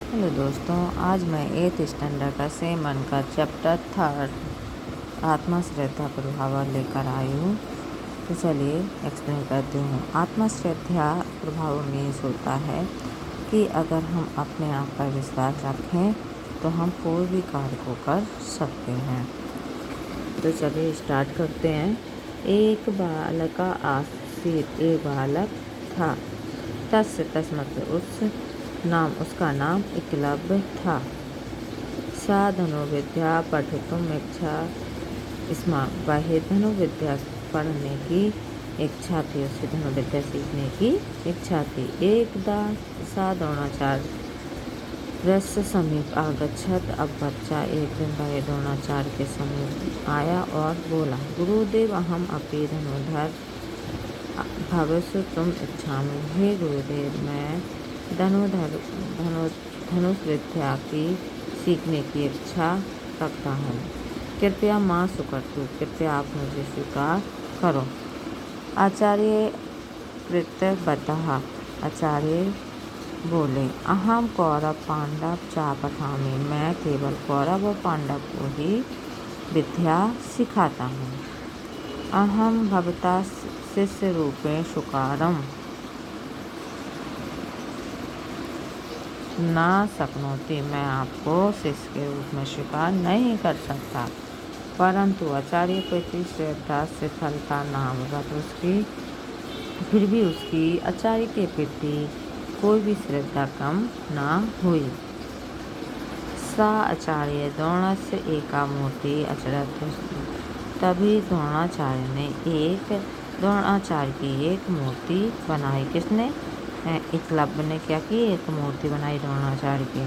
Hello दोस्तों, आज मैं 8th स्टैंडर्ड का सेमन का चैप्टर 3 आत्मा श्रद्धा प्रभाव लेकर आई हूँ। तो चलिए एक्सप्लेन करती हूँ। आत्मा श्रद्धा प्रभाव मीन्स होता है कि अगर हम अपने आप पर विश्वास रखें तो हम कोई भी कार्य को कर सकते हैं। तो चलिए स्टार्ट करते हैं। एक बालक आसीत, एक बालक था। तस् मतलब उसका नाम एकलव्य था। सा धनुर्विद्या पठितुम इच्छा स्म, वह धनुर्विद्या पढ़ने की इच्छा थी, उसे धनुर्विद्या सीखने की इच्छा थी। एकदा सा द्रोणाचार्य रस्य समीप आगच्छत। अब बच्चा एक दिन वह द्रोणाचार्य के समीप आया और बोला, गुरुदेव अहम अपि धनुर्धर भविष्य तुम इच्छामि। हे गुरुदेव, मैं धनुष विद्या की सीखने की इच्छा रखता हूँ। कृपया माँ सुकर्तु, कृपया आप मुझे स्वीकार करो। आचार्य कृतवतः, आचार्य बोले, अहम कौरव पांडव चा पठामि, मैं केवल कौरव और पांडव को ही विद्या सिखाता हूँ। अहम भवता शिष्य रूपे शुकारम ना शक्नोति, मैं आपको शिष्य के रूप में स्वीकार नहीं कर सकता। परंतु आचार्य प्रति श्रद्धा शिथिलता नामवत उसकी, फिर भी उसकी आचार्य के प्रति कोई भी श्रद्धा कम ना हुई। सा आचार्य द्रोणस्य एका मूर्ति अचरत, तभी द्रोणाचार्य की एक मूर्ति बनाई। किसने? एकलव्य ने क्या की? एक मूर्ति बनाई द्रोणाचार्य की।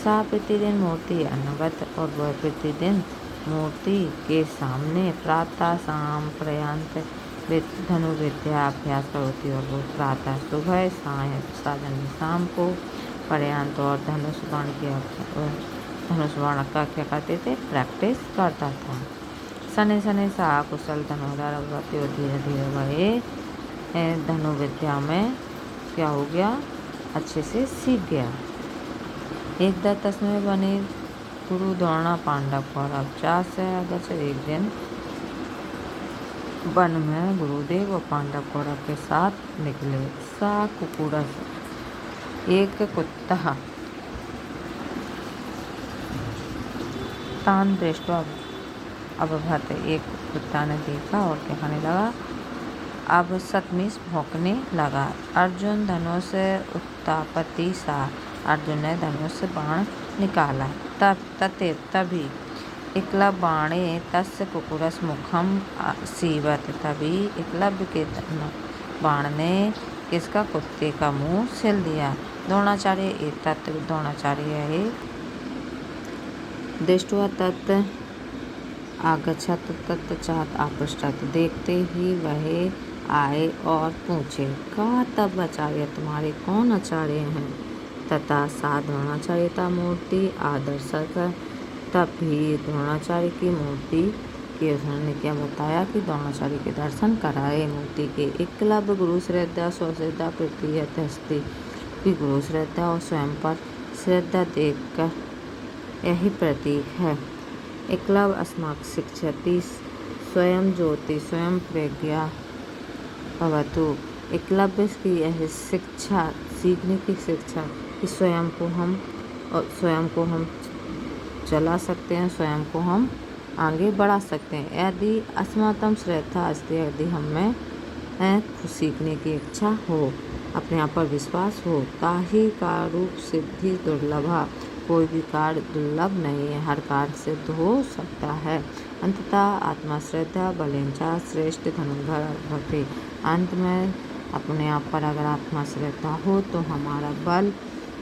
सा प्रतिदिन मूर्ति अन्नवत, और वह प्रतिदिन मूर्ति के सामने प्रातः शाम पर्यंत धनुर्विद्या अभ्यास करती, और वो प्रातः सुबह सायं शाम को पर्यंत और धनुष बाण का क्या करते थे? प्रैक्टिस करता था। शनि सा कुशल धनुर्धर अवगति, और धीरे धीरे वह धनुर्विद्या में क्या हो गया? अच्छे से सीख गया। एक तस्में बने गुरु द्रोणा पांडव कौरव चा से आगछ, एक दिन वन में गुरुदेव और पांडव कौरव के साथ निकले। सा कुकुरस, एक कुत्ता तान दृष्टवा अभवत, एक कुत्ता ने देखा और कहने लगा, अब सतमीस भौंकने लगा। अर्जुन धनुष उत्तापति सा, अर्जुन ने धनुष बाण निकाला। तभी एकलव्य बाणे तस्य कुकुरस मुखम सीवत, तभी एकलव्य के बाण ने किसका? कुत्ते का मुंह सिल दिया। द्रोणाचार्य दृष्ट्वा तत् आगच्छत तत्पश्चात् आपृष्टत, देखते ही वह आए और पूछे, का तब आचार्य, तुम्हारे कौन आचार्य हैं? तथा सा द्रोणाचार्यता मूर्ति आदर्शक, तब भी द्रोणाचार्य की मूर्ति के उन्होंने क्या बताया कि द्रोणाचार्य के दर्शन कराए मूर्ति के। एकलव्य गुरु श्रद्धा स्वश्रद्धा प्रतीयत हस्ती, कि गुरु श्रद्धा और स्वयं पर श्रद्धा देखकर यही प्रतीक है। एकलव्य अस्माक शिक्षति स्वयं ज्योति स्वयं प्रज्ञा भवतु, एकलव्य की यह शिक्षा, सीखने की शिक्षा कि स्वयं को हम चला सकते हैं, स्वयं को हम आगे बढ़ा सकते हैं। यदि अस्माकं श्रद्धा अस्ति, यदि हमें सीखने की इच्छा हो, अपने आप पर विश्वास हो, ताहि कारूप सिद्धि दुर्लभा, कोई भी कार्य दुर्लभ नहीं है, हर कार्य सिद्ध हो सकता है। अंततः आत्मा श्रद्धा बलेंचा श्रेष्ठ धनुर्धर भक्ति, अंत में अपने आप पर अगर आत्मा श्रद्धा हो तो हमारा बल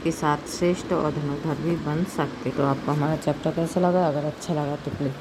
के साथ श्रेष्ठ और धनुर्धर भी बन सकते। तो आपको हमारा चैप्टर कैसा लगा? अगर अच्छा लगा तो प्लीज़